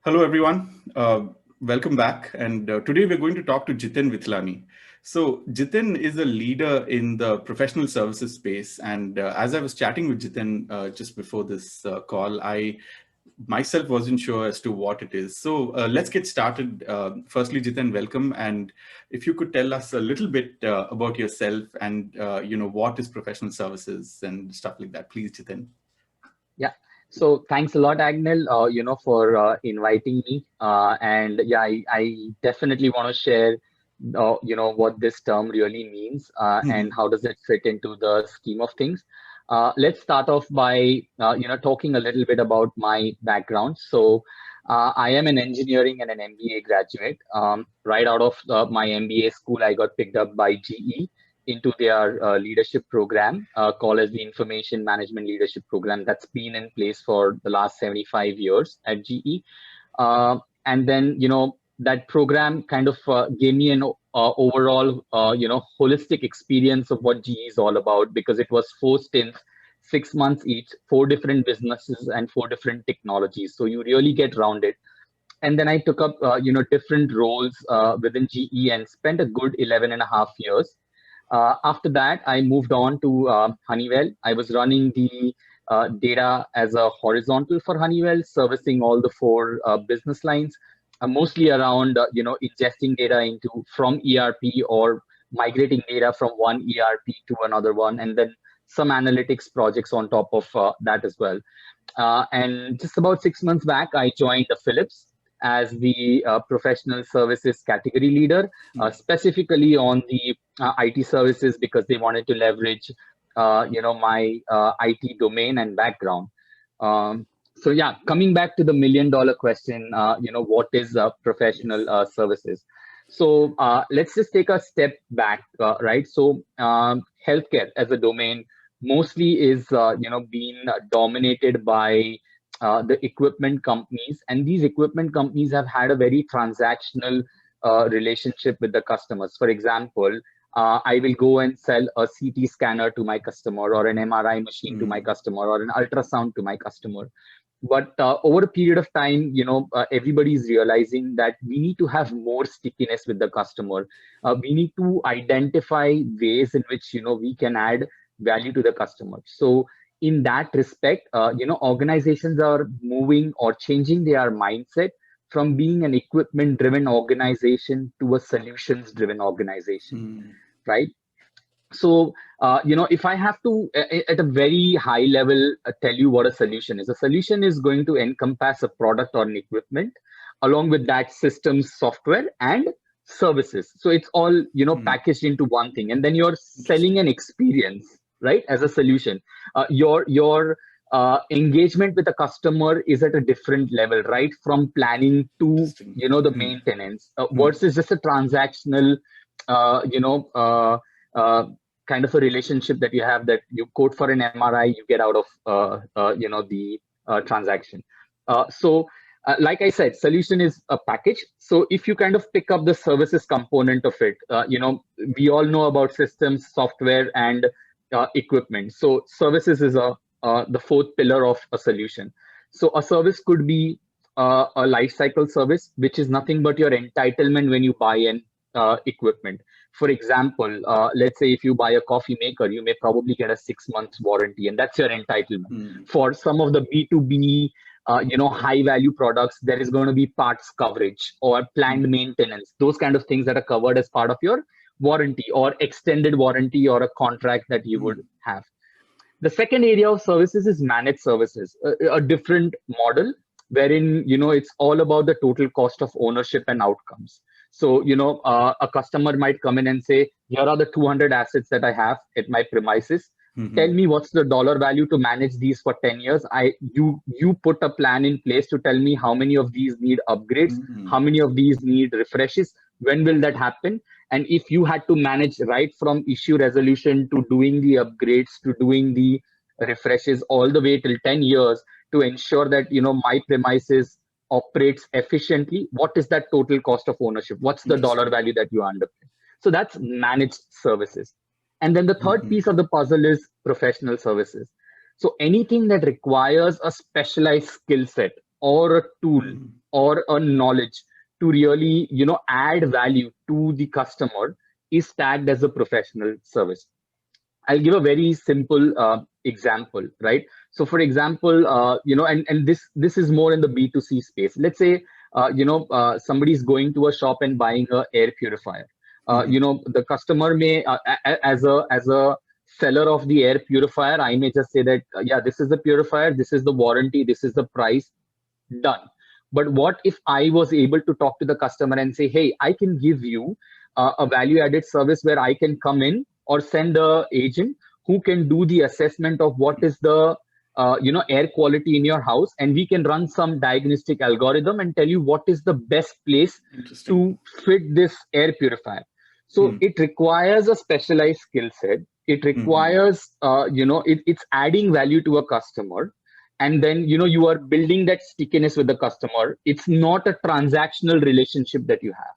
Hello, everyone. Welcome back. And today we're going to talk to Jiten Vithlani. So, Jiten is a leader in the professional services space. And as I was chatting with Jiten just before this call, I myself wasn't sure as to what it is. So, let's get started. Firstly, Jiten, welcome. And if you could tell us a little bit about yourself and what is professional services and stuff like that, please, Jiten. Yeah. So thanks a lot, Agnel, for inviting me. And yeah, I definitely want to share, what this term really means and how does it fit into the scheme of things. Let's start off by, talking a little bit about my background. So I am an engineering and an MBA graduate. Right out of my MBA school, I got picked up by GE into their leadership program called as the Information Management Leadership Program that's been in place for the last 75 years at GE. And then, that program kind of gave me an overall, holistic experience of what GE is all about because it was 4 stints, 6 months each, 4 different businesses and 4 different technologies. So you really get rounded. And then I took up, different roles within GE and spent a good 11 and a half years. After that, I moved on to Honeywell. I was running the data as a horizontal for Honeywell, servicing all the 4 business lines, mostly around ingesting data into from ERP or migrating data from one ERP to another one, and then some analytics projects on top of that as well. And just about 6 months back, I joined the Philips as the professional services category leader, specifically on the IT services because they wanted to leverage, my IT domain and background. So yeah, coming back to the $1 million question, what is professional services? So let's just take a step back, right? So healthcare as a domain mostly is, being dominated by the equipment companies, and these equipment companies have had a very transactional relationship with the customers. For example, I will go and sell a CT scanner to my customer or an MRI machine to my customer or an ultrasound to my customer. But over a period of time, everybody is realizing that we need to have more stickiness with the customer. We need to identify ways in which, we can add value to the customer. So in that respect, organizations are moving or changing their mindset from being an equipment-driven organization to a solutions-driven organization, right? So, if I have to, at a very high level, tell you what a solution is going to encompass a product or an equipment, along with that systems, software, and services. So it's all, packaged into one thing. And then you're selling an experience, right, as a solution. Your engagement with the customer is at a different level, right, from planning to, the maintenance versus just a transactional, kind of a relationship that you have that you quote for an MRI, you get out of, the transaction. Like I said, solution is a package. So if you kind of pick up the services component of it, we all know about systems, software, and equipment. So services is the fourth pillar of a solution. So a service could be a life cycle service, which is nothing but your entitlement when you buy an equipment. For example, let's say if you buy a coffee maker, you may probably get a 6 months warranty, and that's your entitlement. For some of the B2B, high value products, there is going to be parts coverage or planned maintenance, those kind of things that are covered as part of your warranty or extended warranty or a contract that you would have. The second area of services is managed services, a different model wherein, it's all about the total cost of ownership and outcomes. So, a customer might come in and say, here are the 200 assets that I have at my premises. Tell me what's the dollar value to manage these for 10 years. You put a plan in place to tell me how many of these need upgrades, how many of these need refreshes, when will that happen? And if you had to manage right from issue resolution to doing the upgrades to doing the refreshes all the way till 10 years to ensure that, my premises operates efficiently, what is that total cost of ownership? What's the dollar value that you underpay? So that's managed services. And then the third piece of the puzzle is professional services. So anything that requires a specialized skill set or a tool or a knowledge to really, add value to the customer is tagged as a professional service. I'll give a very simple example, right? So, for example, and this is more in the B2C space. Let's say, somebody's going to a shop and buying a air purifier. The customer may, as a seller of the air purifier, I may just say that, yeah, this is the purifier, this is the warranty, this is the price, done. But what if I was able to talk to the customer and say, hey, I can give you a value added service where I can come in or send a agent who can do the assessment of what is the air quality in your house, and we can run some diagnostic algorithm and tell you what is the best place to fit this air purifier. So it requires a specialized skill set. It requires it's adding value to a customer, and then you are building that stickiness with the customer. It's not a transactional relationship that you have,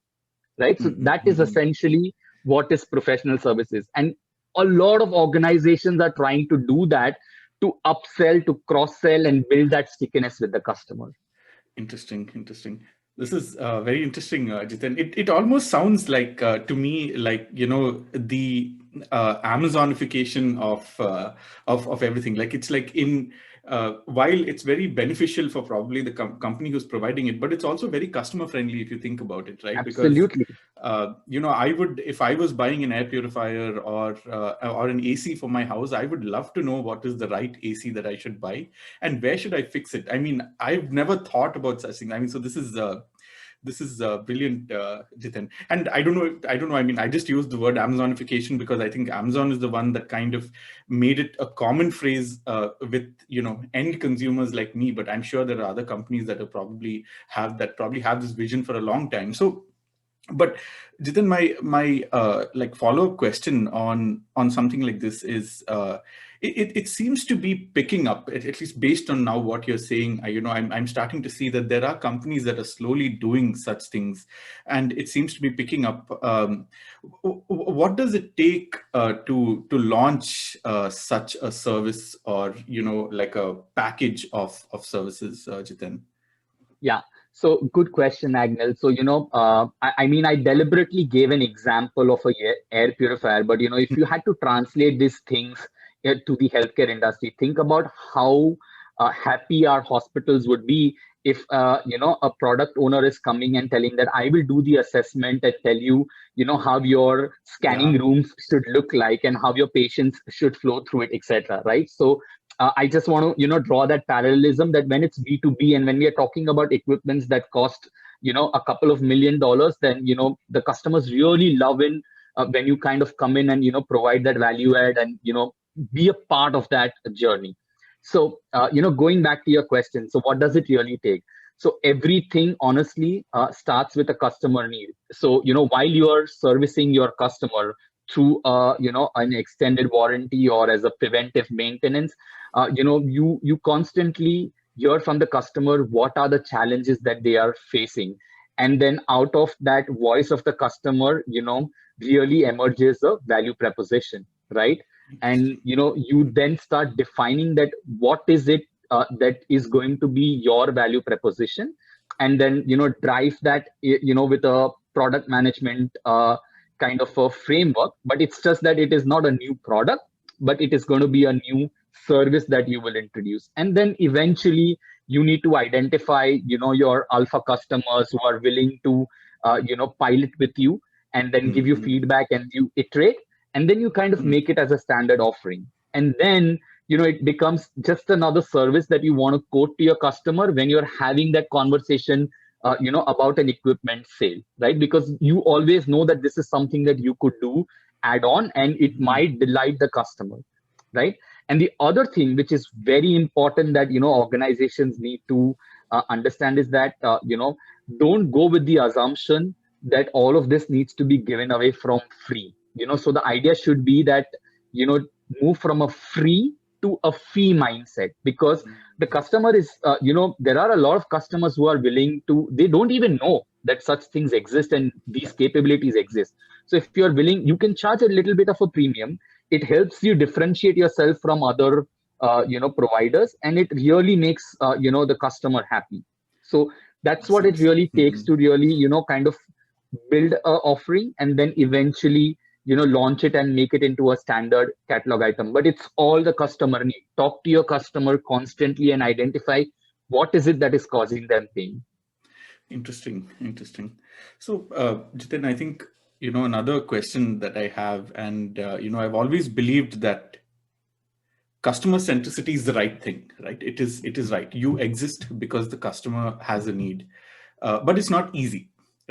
right? So that is essentially what is professional services, and a lot of organizations are trying to do that, to upsell, to cross sell, and build that stickiness with the customer. Interesting. This is very interesting, Jiten. It almost sounds like to me like the Amazonification of everything. Like it's like in while it's very beneficial for probably the company who's providing it, but it's also very customer friendly if you think about it, right? Absolutely. Because I would, if I was buying an air purifier or an AC for my house, I would love to know what is the right AC that I should buy and where should I fix it. I mean, I've never thought about such things. I mean, so this is brilliant, Jiten. And I don't know. I mean, I just used the word Amazonification because I think Amazon is the one that kind of made it a common phrase with end consumers like me. But I'm sure there are other companies that probably have this vision for a long time. So, but Jiten, my like follow-up question on something like this is, it seems to be picking up, at least based on now what you're saying. I'm starting to see that there are companies that are slowly doing such things, and it seems to be picking up. What does it take to launch such a service, or like a package of services, Jiten? Yeah. So good question, Agnel. So, I mean, I deliberately gave an example of a air purifier, but, if you had to translate these things to the healthcare industry, think about how happy our hospitals would be if, a product owner is coming and telling that I will do the assessment and tell you, how your scanning rooms should look like and how your patients should flow through it, etc. Right? So, I just want to, draw that parallelism that when it's B2B and when we are talking about equipments that cost, a couple of $1 million, then, the customers really love when you kind of come in and, provide that value add and, be a part of that journey. So, going back to your question, so what does it really take? So everything honestly starts with a customer need. So, while you are servicing your customer through an extended warranty or as a preventive maintenance, you constantly hear from the customer what are the challenges that they are facing, and then out of that voice of the customer, really emerges a value proposition, right? And you then start defining that what is it that is going to be your value proposition, and then drive that with a product management kind of a framework. But it's just that it is not a new product, but it is going to be a new service that you will introduce. And then eventually you need to identify your alpha customers who are willing to pilot with you and then give you feedback, and you iterate, and then you kind of make it as a standard offering. And then it becomes just another service that you want to quote to your customer when you're having that conversation about an equipment sale, right? Because you always know that this is something that you could do add on, and it might delight the customer, right? And the other thing which is very important that organizations need to understand is that don't go with the assumption that all of this needs to be given away from free. So the idea should be that move from a free to a fee mindset, because the customer is there are a lot of customers who are willing to, they don't even know that such things exist and these capabilities exist. So if you're willing, you can charge a little bit of a premium. It helps you differentiate yourself from other providers, and it really makes the customer happy. So That's Makes what it sense. really takes to really, kind of build a offering and then eventually, launch it and make it into a standard catalog item. But it's all the customer need. Talk to your customer constantly and identify what is it that is causing them pain. Interesting, interesting. So, Jiten, I think, another question that I have, and, I've always believed that customer centricity is the right thing, right? It is right. You exist because the customer has a need, but it's not easy,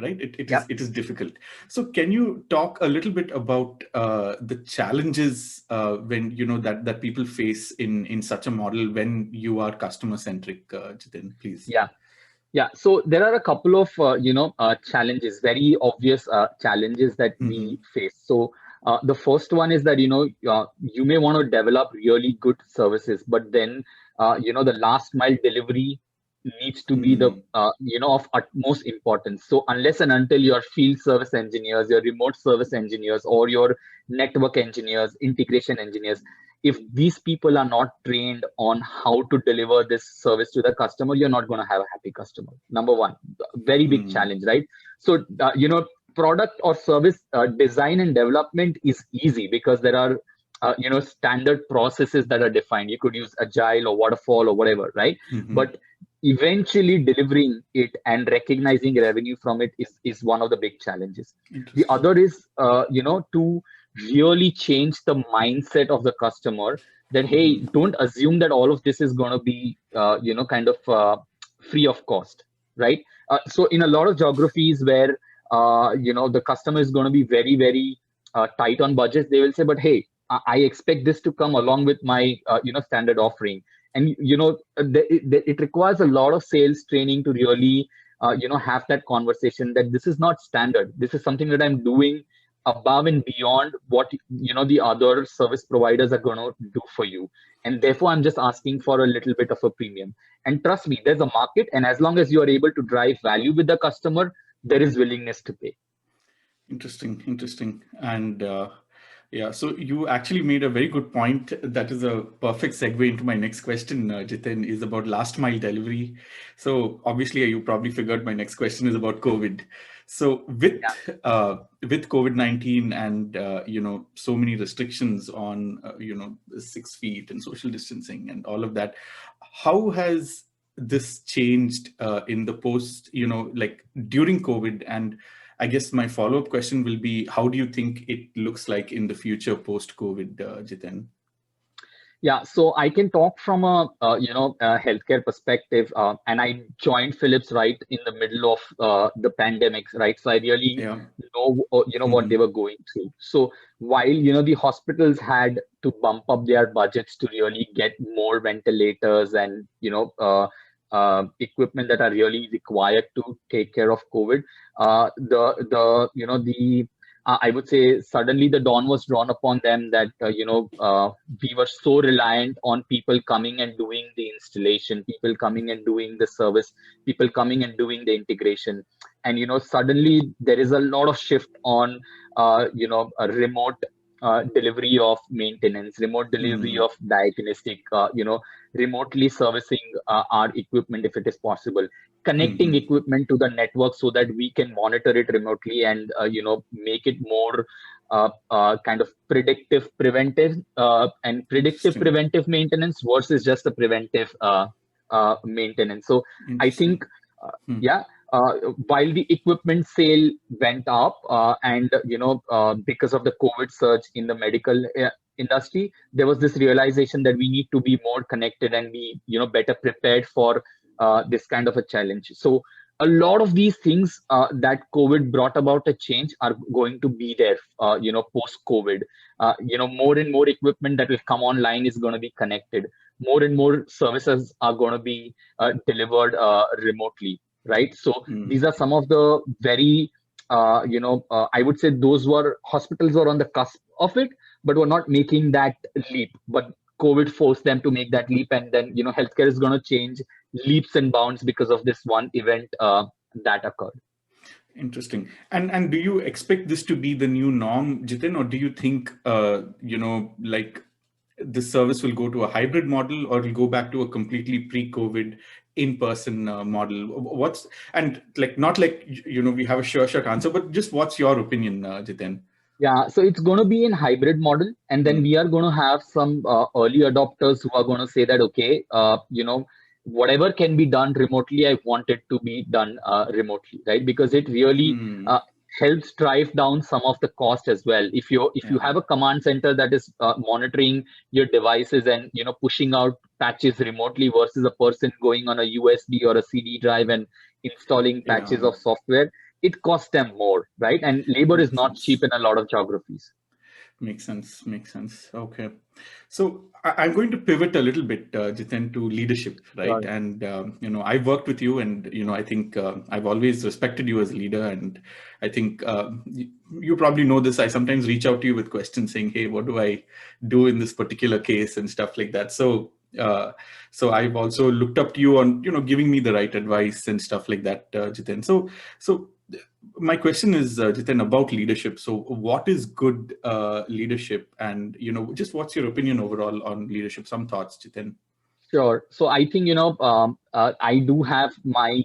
right? It Yeah. is it is difficult. So, can you talk a little bit about the challenges when that people face in such a model when you are customer centric, Jiten, please? Yeah. Yeah, so there are a couple of challenges, very obvious challenges that we Hmm. face. So the first one is that you may want to develop really good services, but then the last mile delivery needs to be the Hmm. of utmost importance. So unless and until your field service engineers, your remote service engineers, or your network engineers, integration engineers, if these people are not trained on how to deliver this service to the customer, you're not going to have a happy customer. Number one, very big Hmm. challenge, right? So, product or service design and development is easy because there are, standard processes that are defined. You could use agile or waterfall or whatever, right? Hmm. But eventually delivering it and recognizing revenue from it is one of the big challenges. The Interesting. other is, to really change the mindset of the customer that, hey, Hmm. don't assume that all of this is going to be kind of free of cost, right? So in a lot of geographies where the customer is going to be very, very tight on budgets, they will say, but hey, I expect this to come along with my standard offering. And it requires a lot of sales training to really have that conversation that this is not standard, this is something that I'm doing above and beyond what the other service providers are going to do for you, and therefore I'm just asking for a little bit of a premium. And trust me, there's a market, and as long as you are able to drive value with the customer, there is willingness to pay. Interesting, interesting. And yeah, so you actually made a very good point. That is a perfect segue into my next question, Jiten, is about last mile delivery. So obviously, you probably figured my next question is about COVID. So Yeah. with COVID-19 and so many restrictions on 6 feet and social distancing and all of that, how has this changed in the post, like during COVID? And I guess my follow-up question will be, how do you think it looks like in the future post-COVID, Jiten? Yeah, so I can talk from a healthcare perspective, and I joined Philips right in the middle of the pandemic, right? So I really Yeah. know what they Hmm. were going through. So while the hospitals had to bump up their budgets to really get more ventilators and equipment that are really required to take care of COVID, the the I would say suddenly the dawn was drawn upon them that we were so reliant on people coming and doing the installation, people coming and doing the service, people coming and doing the integration, and suddenly there is a lot of shift on a remote delivery of maintenance, remote delivery Hmm. of diagnostic, remotely servicing our equipment if it is possible, connecting Hmm. equipment to the network so that we can monitor it remotely and make it more kind of predictive preventive and predictive Interesting. preventive maintenance versus just the preventive maintenance. So I think Interesting. uh, Hmm. yeah, while the equipment sale went up and because of the COVID surge in the medical industry, there was this realization that we need to be more connected and be better prepared for this kind of a challenge. So a lot of these things that COVID brought about a change are going to be there, post COVID. More and more equipment that will come online is going to be connected. More and more services are going to be delivered remotely, right? So Hmm. these are some of the very, I would say those were hospitals were on the cusp of it, but were not making that leap. But COVID forced them to make that leap, and then healthcare is going to change leaps and bounds because of this one event that occurred. Interesting. And do you expect this to be the new norm, Jitin, or do you think like the service will go to a hybrid model, or will go back to a completely pre-COVID in-person model? What's, and like, not like, we have a sure answer, but just what's your opinion, Jiten? Yeah, so it's going to be in hybrid model, and then Mm, we are going to have some early adopters who are going to say that, okay, whatever can be done remotely, I want it to be done remotely, right? Because it really mm, uh, helps drive down some of the cost as well. If you yeah, have a command center that is monitoring your devices and pushing out patches remotely versus a person going on a USB or a CD drive and installing patches yeah. of software, it costs them more, right? And labor is Makes not cheap sense. in a lot of geographies. Makes sense. Makes sense. Okay. So I'm going to pivot a little bit, Jiten, to leadership, right? Sure. And, I've worked with you, and, I think I've always respected you as a leader. And I think you probably know this. I sometimes reach out to you with questions saying, hey, what do I do in this particular case and stuff like that. So I've also looked up to you on, giving me the right advice and stuff like that, Jiten. So my question is, Jiten, about leadership. So what is good leadership, and just what's your opinion overall on leadership? Some thoughts, Jiten. Sure. So I think, I do have my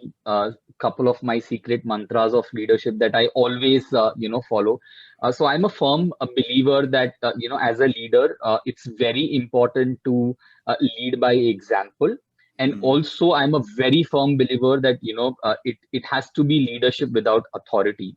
couple of my secret mantras of leadership that I always, follow. So I'm a firm believer that, as a leader, it's very important to lead by example. And Mm, also, I'm a very firm believer that, it has to be leadership without authority.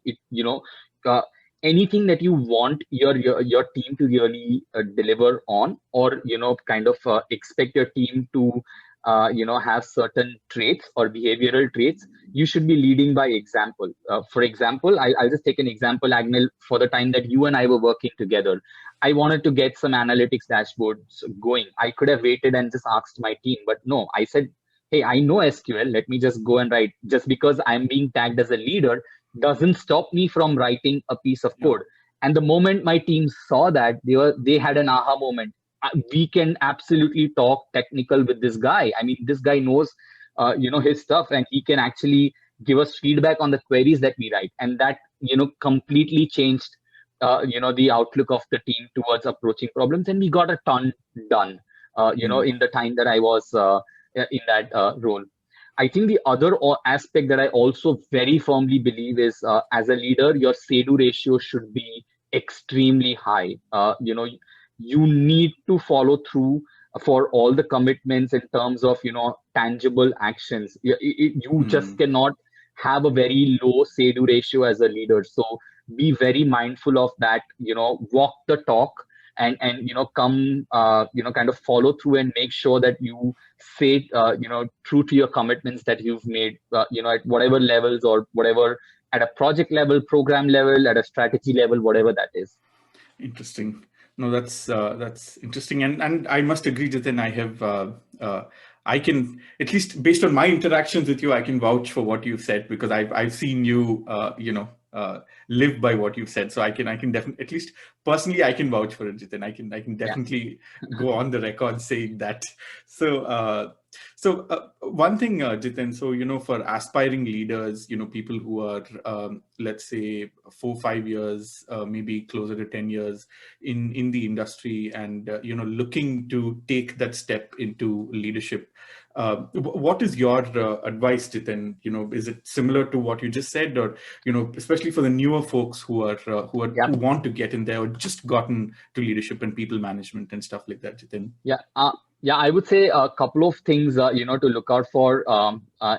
Uh, Anything that you want your team to really deliver on, or kind of expect your team to have certain traits or behavioral traits, you should be leading by example. For example, I'll just take an example, Agnel. For the time that you and I were working together, I wanted to get some analytics dashboards going. I could have waited and just asked my team, but no, I said, hey, I know SQL, let me just go and write. Just because I'm being tagged as a leader doesn't stop me from writing a piece of yeah. code. And the moment my team saw that, they had an aha moment. We can absolutely talk technical with this guy. I mean, this guy knows his stuff, and he can actually give us feedback on the queries that we write. And that completely changed the outlook of the team towards approaching problems, and we got a ton done Mm, in the time that I was in that role. I think the other aspect that I also very firmly believe is, as a leader, your say-do ratio should be extremely high. You need to follow through for all the commitments in terms of tangible actions. You just mm, cannot have a very low say-do ratio as a leader. So be very mindful of that. Walk the talk, and come kind of follow through and make sure that you stay true to your commitments that you've made at whatever levels, or whatever, at a project level, program level, at a strategy level, whatever that is. interesting. No, that's interesting, and I must agree, Jiten. Uh, I can, at least based on my interactions with you, I can vouch for what you've said, because I've seen you, live by what you've said. So I can definitely, at least personally, I can vouch for it, Jiten. I can Yeah. definitely go on the record saying that. So. One thing, Jiten, so, for aspiring leaders, people who are, let's say, 4 5 years, maybe closer to 10 years in the industry, and looking to take that step into leadership. What is your advice, Jiten? Is it similar to what you just said, or especially for the newer folks who Yeah. want to get in there, or just gotten to leadership and people management and stuff like that, Jiten? Yeah. Yeah, I would say a couple of things, to look out for.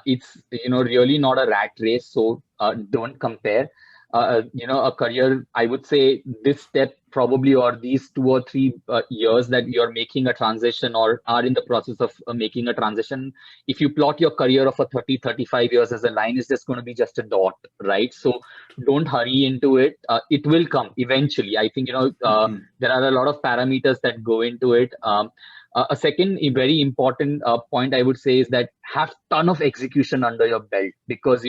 It's, really not a rat race, so don't compare. A career, I would say this step probably, or these 2 or 3 years that you're making a transition or are in the process of making a transition. If you plot your career of a 30 35 years as a line, it's just going to be just a dot, right? So don't hurry into it. It will come eventually. I think, Mhm. there are a lot of parameters that go into it. A second very important point I would say is that have ton of execution under your belt, because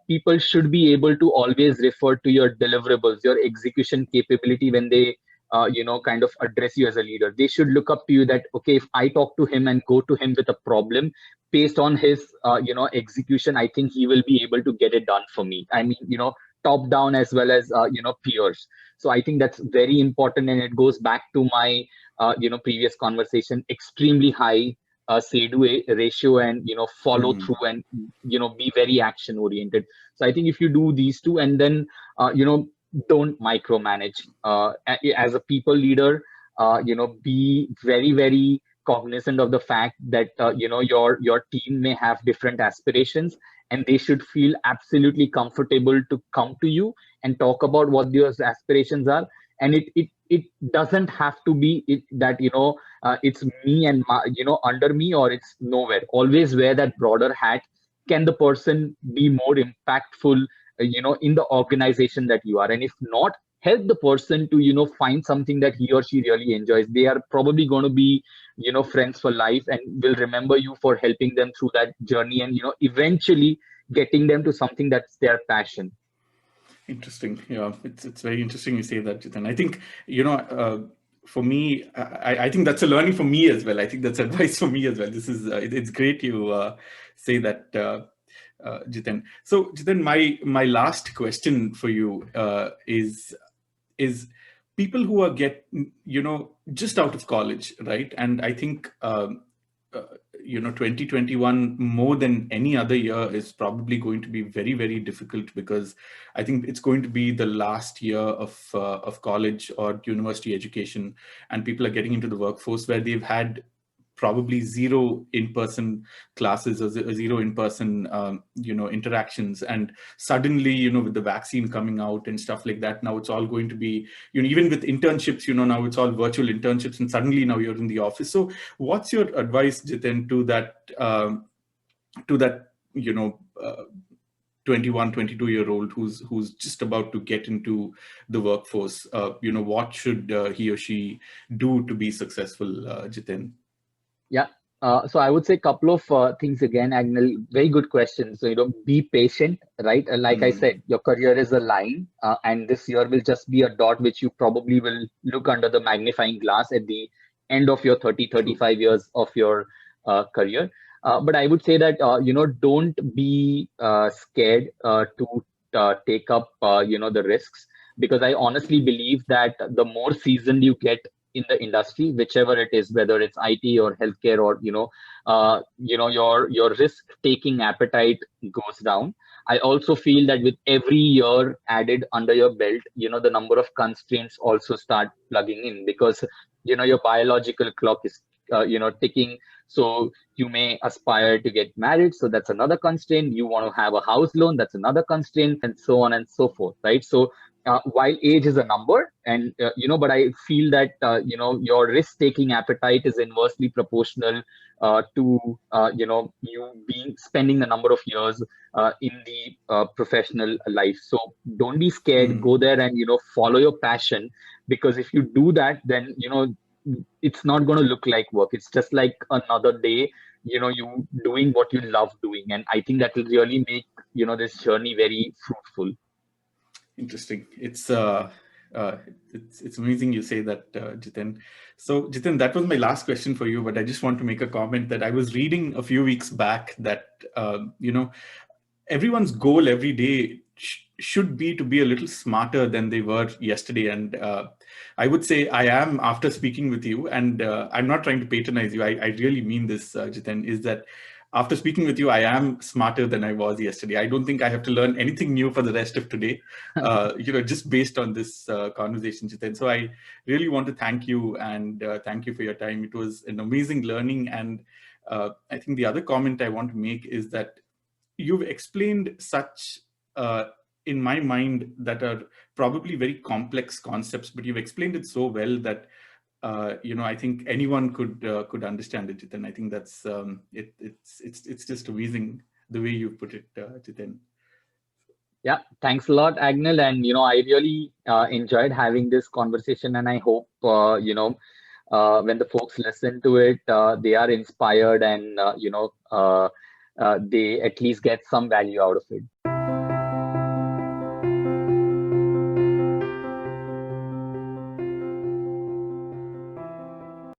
people should be able to always refer to your deliverables, your execution capability, when they kind of address you as a leader. They should look up to you that, okay, if I talk to him and go to him with a problem based on his execution, I think he will be able to get it done for me. I mean, top down as well as peers. So I think that's very important, and it goes back to my previous conversation. Extremely high say do a ratio and follow Hmm. through and be very action oriented. So I think if you do these two, and then don't micromanage as a people leader, be very very cognizant of the fact that your team may have different aspirations, and they should feel absolutely comfortable to come to you and talk about what those aspirations are. And it doesn't have to be that it's me and under me, or it's nowhere. Always wear that broader hat. Can the person be more impactful in the organization that you are? And if not, help the person to find something that he or she really enjoys. They are probably going to be friends for life, and will remember you for helping them through that journey, and eventually getting them to something that's their passion. Interesting. Yeah, it's very interesting you say that, Jiten. I think, for me, I think that's a learning for me as well. I think that's advice for me as well. This is it's great you say that, Jiten. So, Jiten, my last question for you is people who are just out of college, right? And I think, uh, 2021 more than any other year is probably going to be very very difficult, because I think it's going to be the last year of college or university education, and people are getting into the workforce where they've had probably zero in-person classes or zero in-person interactions. And suddenly, with the vaccine coming out and stuff like that, now it's all going to be, even with internships, now it's all virtual internships, and suddenly now you're in the office. So what's your advice, Jiten, to that 21, 22-year-old who's just about to get into the workforce? What should he or she do to be successful, Jiten? Yeah. So I would say a couple of things again, Agnel. Very good question. So, be patient, right? Like I Hmm. said, your career is a line, and this year will just be a dot, which you probably will look under the magnifying glass at the end of your 30, True. 35 years of your career. But I would say that, don't be scared to take up, the risks, because I honestly believe that the more seasoned you get in the industry, whichever it is, whether it's IT or healthcare, or your risk taking appetite goes down. I also feel that with every year added under your belt, the number of constraints also start plugging in, because your biological clock is ticking. So you may aspire to get married, so that's another constraint. You want to have a house loan, that's another constraint, and so on and so forth, right? So while age is a number, and but I feel that your risk-taking appetite is inversely proportional to you being spending the number of years in the professional life. So don't be scared. Go Hmm. there and follow your passion, because if you do that, then it's not going to look like work. It's just like another day. You doing what you love doing, and I think that will really make this journey very fruitful. Interesting. Uh, it's amazing you say that, Jiten. So, Jiten, that was my last question for you, but I just want to make a comment that I was reading a few weeks back that, everyone's goal every day should be to be a little smarter than they were yesterday. And I would say I am, after speaking with you, and I'm not trying to patronize you. I really mean this, Jiten, is that after speaking with you, I am smarter than I was yesterday. I don't think I have to learn anything new for the rest of today, just based on this conversation, Jiten. So I really want to thank you, and thank you for your time. It was an amazing learning. And I think the other comment I want to make is that you've explained such, uh, in my mind, that are probably very complex concepts, but you've explained it so well that I think anyone could understand it, Jiten. I think that's it's just amazing the way you put it, Jiten. Yeah, thanks a lot, Agnel. And I really enjoyed having this conversation, and I hope when the folks listen to it, they are inspired, and they at least get some value out of it.